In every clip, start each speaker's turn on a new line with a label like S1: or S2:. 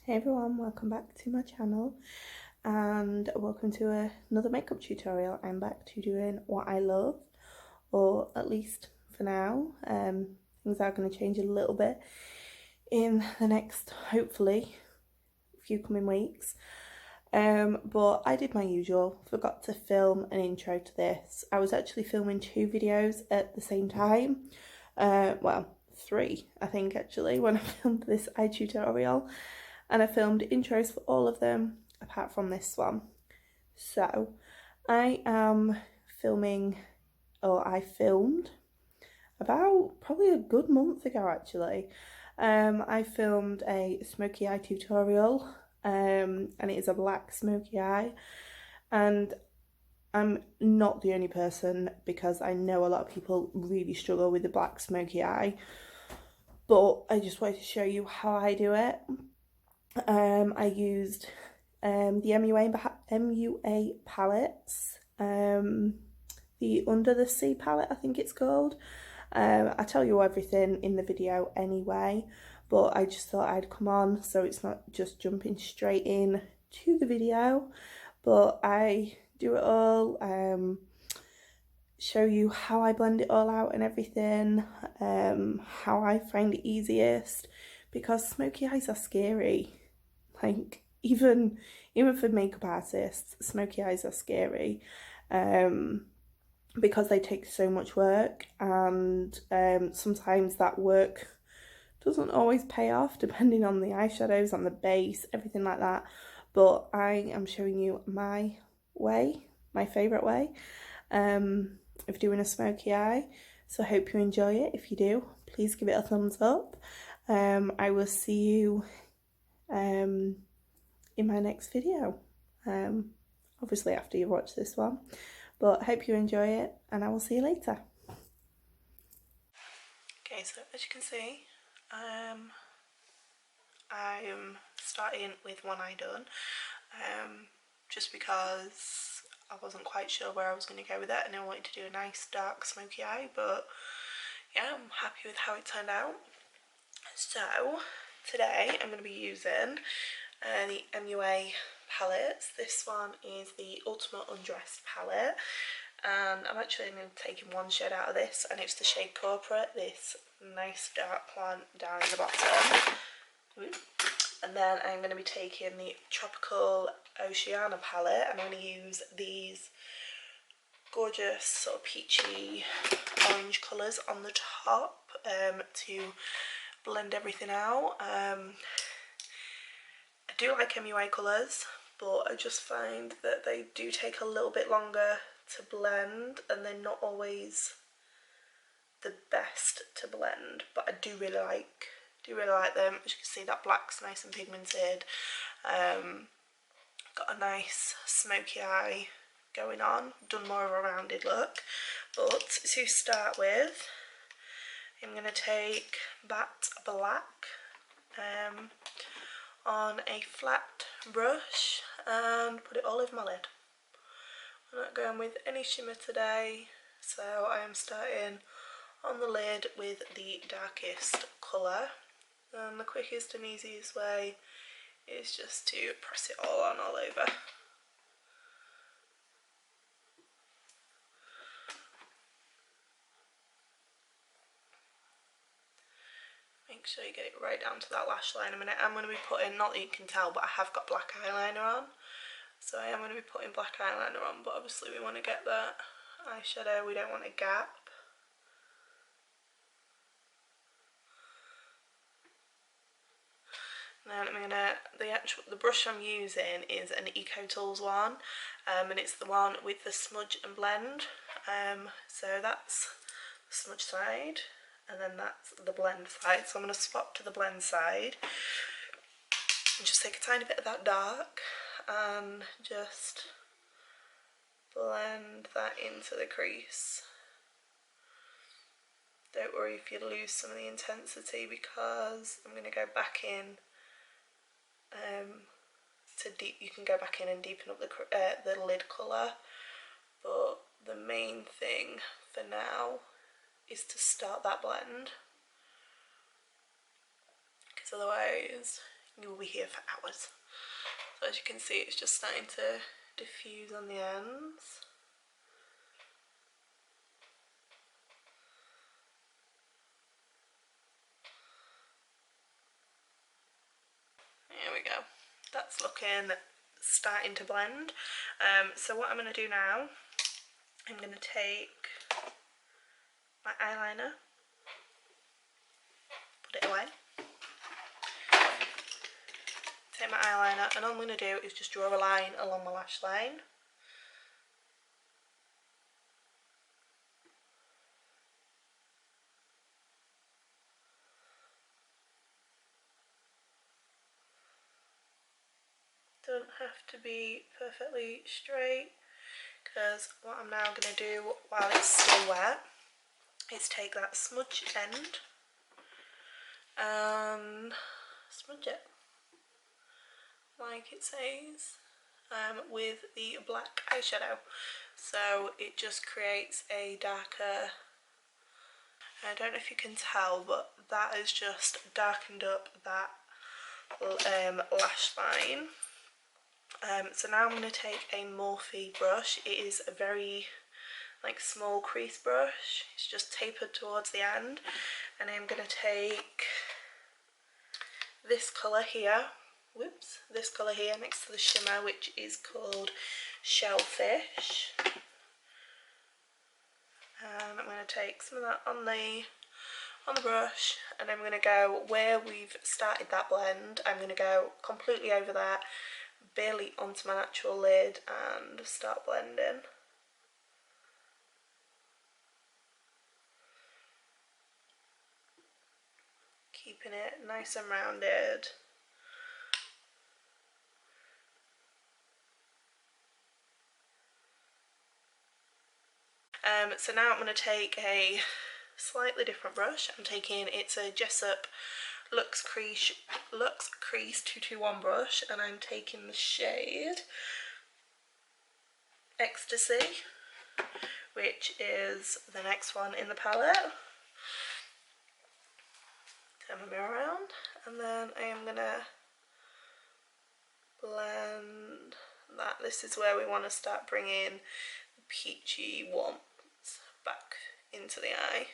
S1: Hey everyone, welcome back to my channel and welcome to another makeup tutorial. I'm back to doing what I love, or at least for now. Things are going to change a little bit in the next, hopefully, few coming weeks. But I did my usual, forgot to film an intro to this. I was actually filming 2 videos at the same time. Well, 3 I think actually when I filmed this eye tutorial. And I filmed intros for all of them apart from this one. So I am filming, or I filmed about probably a good month ago actually. I filmed a smoky eye tutorial, and it is a black smoky eye, and I'm not the only person because I know a lot of people really struggle with the black smoky eye, but I just wanted to show you how I do it. I used the MUA palettes, the Under the Sea palette I think it's called. I tell you everything in the video anyway, but I just thought I'd come on so it's not just jumping straight in to the video, but I do it all, show you how I blend it all out and everything, how I find it easiest, because smoky eyes are scary. Like, even for makeup artists, smoky eyes are scary, because they take so much work, and sometimes that work doesn't always pay off depending on the eyeshadows, on the base, everything like that. But I am showing you my way, my favourite way of doing a smoky eye. So I hope you enjoy it. If you do, please give it a thumbs up. I will see you in my next video, obviously after you watch this one, but hope you enjoy it and I will see you later. Okay, so as you can see, I'm starting with one eye done, just because I wasn't quite sure where I was going to go with it and I wanted to do a nice dark smoky eye, but yeah, I'm happy with how it turned out. So today I'm going to be using the MUA palettes. This one is the Ultimate Undressed palette, and I'm actually only taking one shade out of this, and it's the shade Corporate, this nice dark one down in the bottom. And then I'm going to be taking the Tropical Oceana palette. I'm going to use these gorgeous sort of peachy orange colours on the top to blend everything out. I do like MUA colours, but I just find that they do take a little bit longer to blend and they're not always the best to blend, but I do really like them. As you can see, that black's nice and pigmented. Got a nice smoky eye going on, done more of a rounded look. But to start with, I'm going to take Bat Black on a flat brush and put it all over my lid. I'm not going with any shimmer today, so I am starting on the lid with the darkest colour, and the quickest and easiest way is just to press it all on all over. Make sure you get it right down to that lash line. A minute, I'm going to be putting, not that you can tell, but I have got black eyeliner on, so I am going to be putting black eyeliner on, but obviously we want to get that eyeshadow, we don't want a gap. Now the brush I'm using is an EcoTools one, and it's the one with the smudge and blend. So that's the smudge side, and then that's the blend side. So I'm going to swap to the blend side and just take a tiny bit of that dark and just blend that into the crease. Don't worry if you lose some of the intensity, because I'm going to go back in you can go back in and deepen up the lid colour, but the main thing for now is to start that blend, because otherwise you will be here for hours. So as you can see, it's just starting to diffuse on the ends. There we go. That's starting to blend. So what I'm going to do now, I'm going to take my eyeliner, put it away. Take my eyeliner, and all I'm going to do is just draw a line along my lash line. Don't have to be perfectly straight, because what I'm now going to do while it's still wet is take that smudge end and smudge it like it says, with the black eyeshadow, so it just creates a darker, I don't know if you can tell, but that has just darkened up that lash line. So now I'm going to take a Morphe brush. It is a very small crease brush. It's just tapered towards the end, and I'm going to take this colour here, this colour here next to the shimmer, which is called Shellfish. And I'm going to take some of that on the brush, and I'm going to go where we've started that blend. I'm going to go completely over that, barely onto my natural lid, and start blending. Keeping it nice and rounded. So now I'm going to take a slightly different brush. It's a Jessup Luxe Crease 221 brush, and I'm taking the shade Ecstasy, which is the next one in the palette. Turn my mirror around, and then I am gonna blend that. This is where we want to start bringing the peachy warmth back into the eye.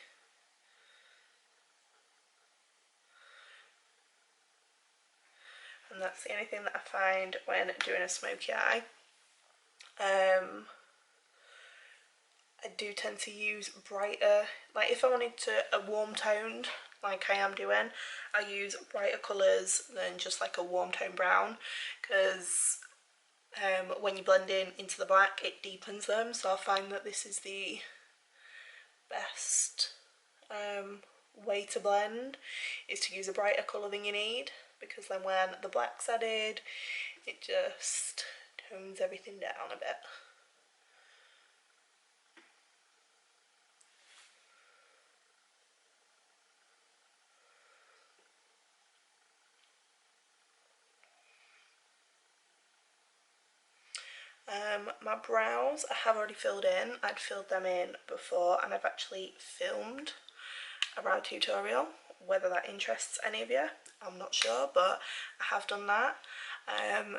S1: And that's the only thing that I find when doing a smoky eye. I do tend to use brighter, if I wanted a warm toned, like I am doing, I use brighter colours than just a warm tone brown, because when you blend into the black, it deepens them. So I find that this is the best way to blend, is to use a brighter colour than you need, because then when the black's added, it just tones everything down a bit. My brows I have already filled in. I'd filled them in before, and I've actually filmed a brow tutorial. Whether that interests any of you, I'm not sure, but I have done that.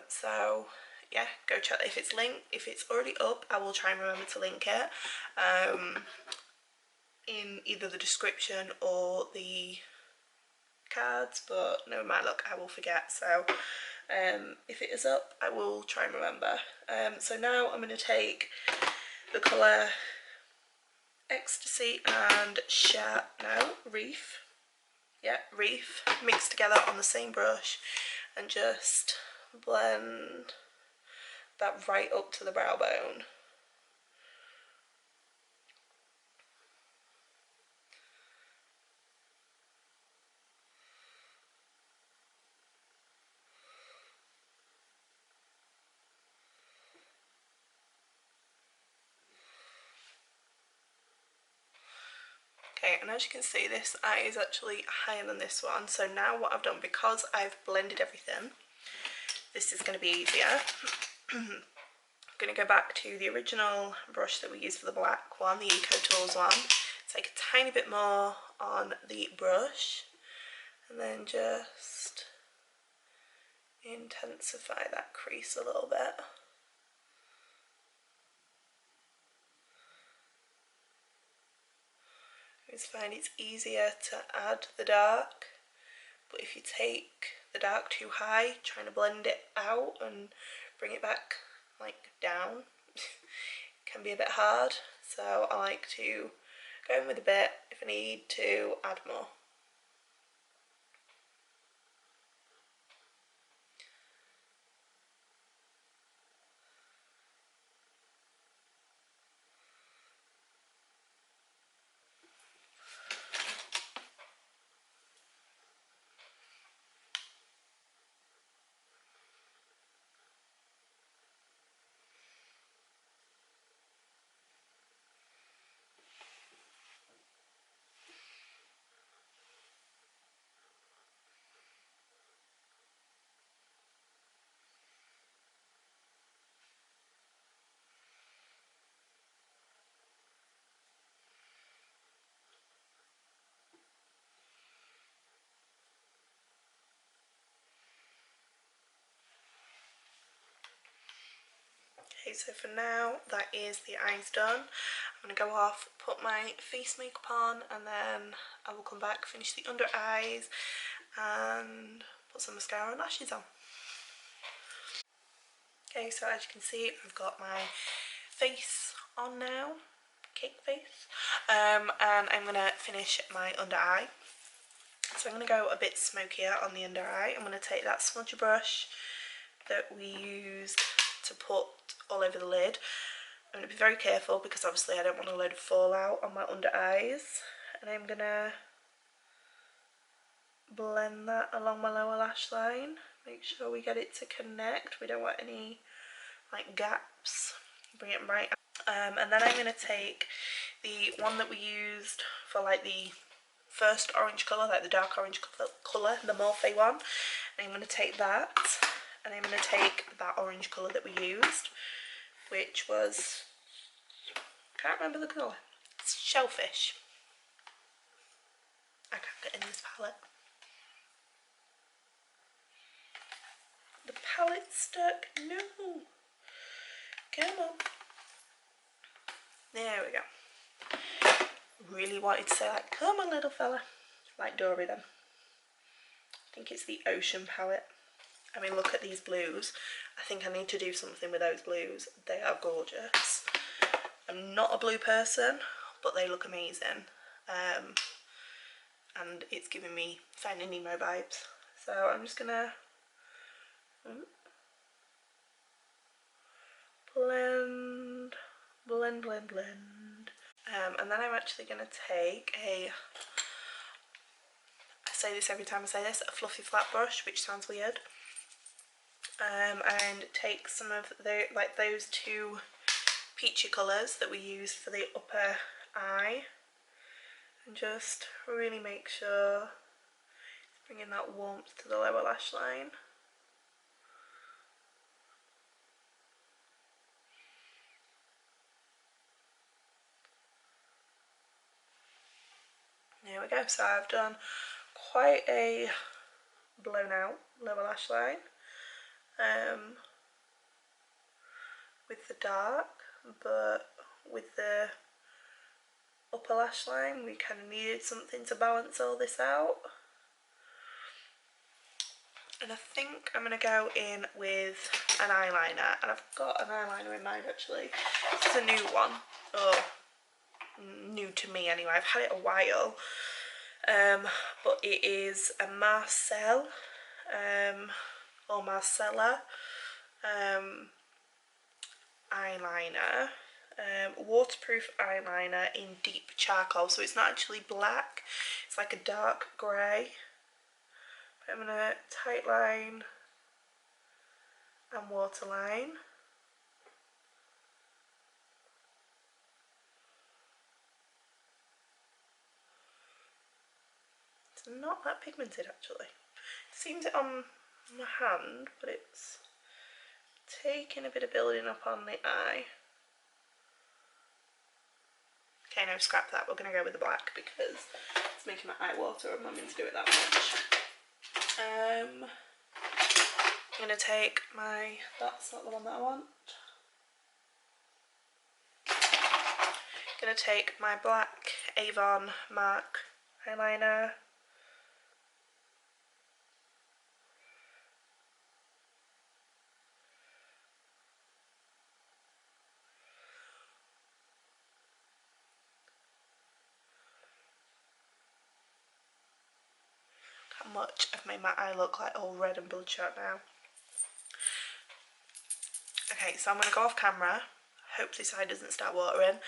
S1: So yeah, go check that. If it's already up, I will try and remember to link it in either the description or the cards, but no matter, look, I will forget. So if it is up, I will try and remember. So now I'm going to take the colour Ecstasy and Reef. Yeah, Reef, mixed together on the same brush, and just blend that right up to the brow bone. Okay, and as you can see, this eye is actually higher than this one. So now what I've done, because I've blended everything, this is going to be easier. I'm going to go back to the original brush that we used for the black one, the Eco Tools one. Take a tiny bit more on the brush, and then just intensify that crease a little bit. I always find it's easier to add the dark, but if you take the dark too high, trying to blend it out and bring it back like down can be a bit hard, so I like to go in with a bit. If I need to add more. Okay, so for now that is the eyes done. I'm going to go off, put my face makeup on, and then I will come back, finish the under eyes and put some mascara and lashes on. Okay, so as you can see, I've got my face on now, cake face, and I'm going to finish my under eye. So I'm going to go a bit smokier on the under eye. I'm going to take that smudger brush that we used to put all over the lid. I'm going to be very careful because obviously I don't want a load of fallout on my under eyes, and I'm going to blend that along my lower lash line. Make sure we get it to connect. We don't want any like gaps. Bring it right out. And then I'm going to take the one that we used for like the first orange colour, like the dark orange colour, the Morphe one. And I'm going to take that, and I'm going to take that orange colour that we used, which was, can't remember the colour, it's shellfish. I can't get in this palette. The palette's stuck. No. Come on. There we go. Really wanted to say like, come on little fella. Like Dory then. I think it's the Ocean palette. I mean, look at these blues. I think I need to do something with those blues. They are gorgeous. I'm not a blue person, but they look amazing. And it's giving me Finding Nemo vibes. So I'm just gonna blend, blend, blend, blend. And then I'm actually gonna take a, I say this every time I say this, a fluffy flat brush, which sounds weird. And take some of the, like those two peachy colours that we used for the upper eye, and just really make sure it's bringing that warmth to the lower lash line. There we go. So I've done quite a blown out lower lash line with the dark, but with the upper lash line we kind of needed something to balance all this out. And I think I'm going to go in with an eyeliner, and I've got an eyeliner in mind actually. This is a new one, oh, new to me anyway. I've had it a while, but it is a Marcel or Marcella eyeliner, waterproof eyeliner in deep charcoal. So it's not actually black, it's like a dark grey. I'm going to tight line and waterline. It's not that pigmented actually. It seems it on my hand, but it's taking a bit of building up on the eye. Okay, no, scrap that. We're going to go with the black because it's making my eye water. I'm not meant to do it that much. I'm going to take my, that's not the one that I want. I'm going to take my black Avon MAC eyeliner. How much I've made my eye look like all red and bloodshot now. Okay, so I'm going to go off camera. Hope this eye doesn't start watering.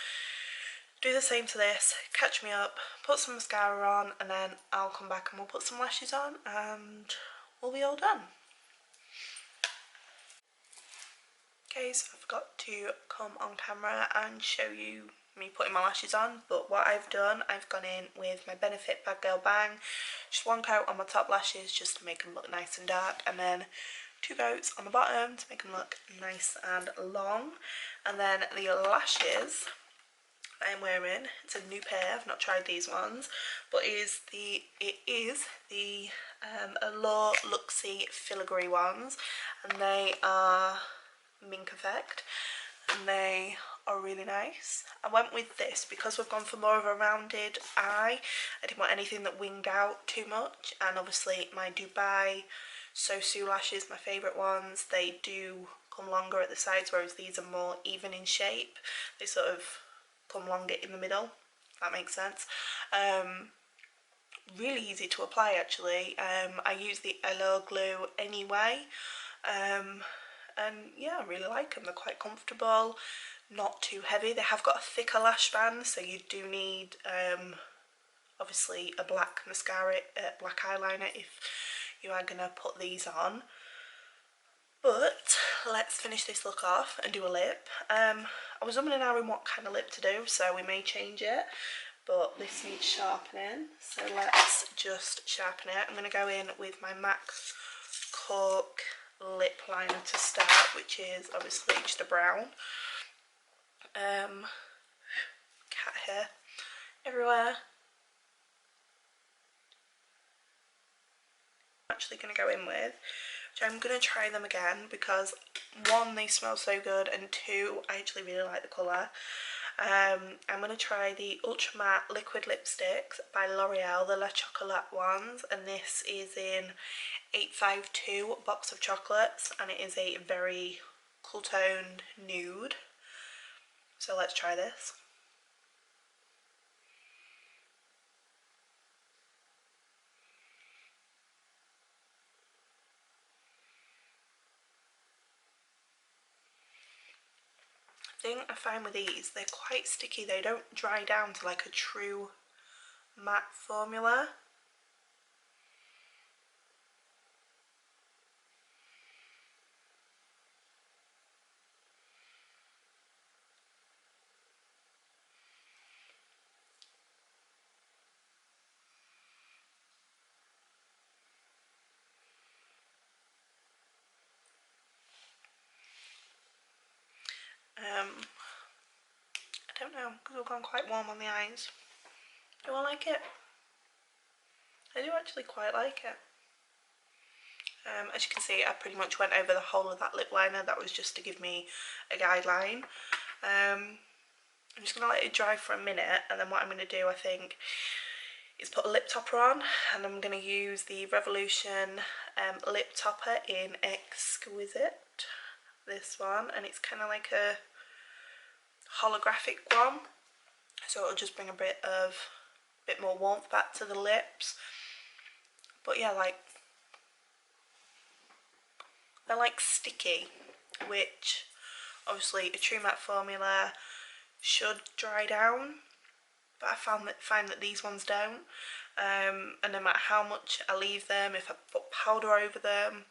S1: Do the same to this, catch me up, put some mascara on, and then I'll come back and we'll put some lashes on and we'll be all done. Okay, so I forgot to come on camera and show you me putting my lashes on, but what I've done, I've gone in with my Benefit Bad Girl Bang, just one coat on my top lashes just to make them look nice and dark, and then 2 coats on the bottom to make them look nice and long. And then the lashes I'm wearing, it's a new pair, I've not tried these ones, but it is the Allure Luxie Filigree ones, and they are Mink Effect, and they are really nice. I went with this because we've gone for more of a rounded eye. I didn't want anything that winged out too much, and obviously my Dubai Sosu lashes, my favourite ones, they do come longer at the sides, whereas these are more even in shape. They sort of come longer in the middle, if that makes sense. Really easy to apply actually. I use the Allure glue anyway, and yeah, I really like them. They're quite comfortable, not too heavy. They have got a thicker lash band, so you do need obviously a black mascara, black eyeliner if you are gonna put these on. But let's finish this look off and do a lip. I was umming and ahhing what kind of lip to do, so we may change it, but this needs sharpening, so let's just sharpen it. I'm going to go in with my MAC Cork lip liner to start, which is obviously just a brown. Cat hair everywhere. I'm actually going to go in with, which I'm going to try them again because 1, they smell so good, and 2, I actually really like the colour. I'm going to try the Ultra Matte Liquid Lipsticks by L'Oreal, the La Chocolate ones, and this is in 852 box of chocolates, and it is a very cool toned nude. So let's try this. The thing I find with these, they're quite sticky. They don't dry down to like a true matte formula. I don't know, because we've gone quite warm on the eyes. Do I like it? I do actually quite like it. As you can see, I pretty much went over the whole of that lip liner. That was just to give me a guideline. I'm just going to let it dry for a minute, and then what I'm going to do, I think, is put a lip topper on, and I'm going to use the Revolution lip topper in Exquisite, this one, and it's kind of like a holographic one, so it'll just bring a bit more warmth back to the lips. But yeah, like, they're like sticky, which obviously a true matte formula should dry down, but I find that these ones don't, and no matter how much I leave them, if I put powder over them,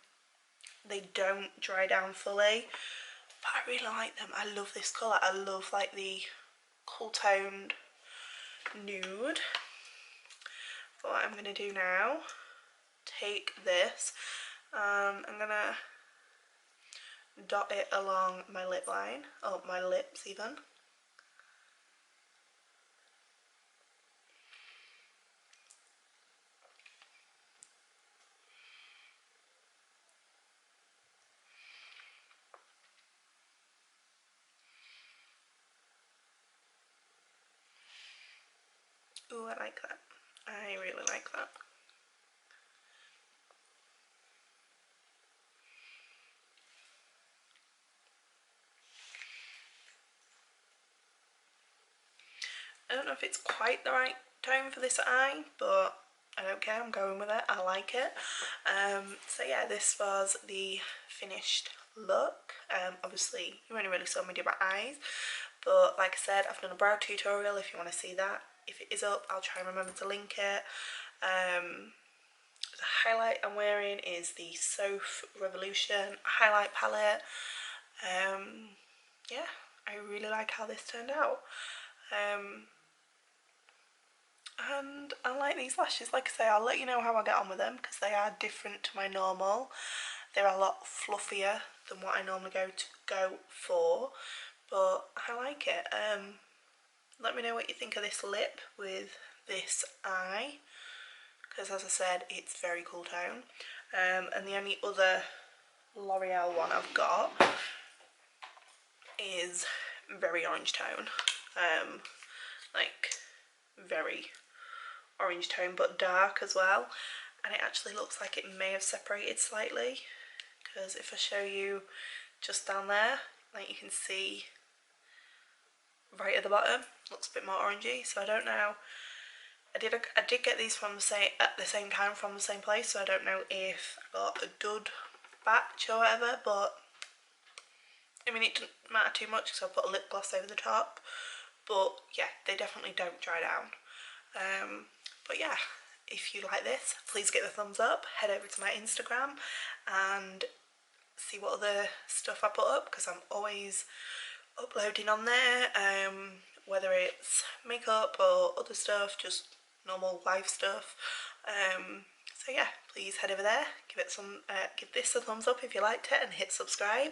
S1: they don't dry down fully. But I really like them. I love this colour. I love like the cool toned nude. But what I'm going to do now, take this, I'm going to dot it along my lip line, or my lips even. Ooh, I like that. I really like that. I don't know if it's quite the right tone for this eye, but I don't care, I'm going with it, I like it. So yeah, this was the finished look. Obviously you only really saw me do my eyes, but like I said, I've done a brow tutorial if you want to see that. If it is up, I'll try and remember to link it. The highlight I'm wearing is the Soph Revolution highlight palette. Yeah, I really like how this turned out. And I like these lashes. Like I say, I'll let you know how I get on with them because they are different to my normal. They're a lot fluffier than what I normally go for, but I like it. Let me know what you think of this lip with this eye, because as I said, it's very cool tone. And the only other L'Oreal one I've got is very orange tone, like very orange tone but dark as well, and it actually looks like it may have separated slightly, because if I show you just down there, like you can see right at the bottom, looks a bit more orangey. So I don't know, I did get these from at the same time from the same place, so I don't know if I got a dud batch or whatever, but I mean it doesn't matter too much because I put a lip gloss over the top. But yeah, they definitely don't dry down. But yeah, if you like this, please get the thumbs up, head over to my Instagram and see what other stuff I put up, because I'm always uploading on there, whether it's makeup or other stuff, just normal life stuff. So yeah, please head over there, give this a thumbs up if you liked it, and hit subscribe.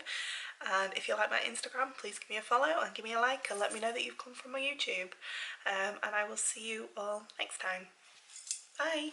S1: And if you like my Instagram, please give me a follow and give me a like and let me know that you've come from my YouTube. And I will see you all next time. Bye!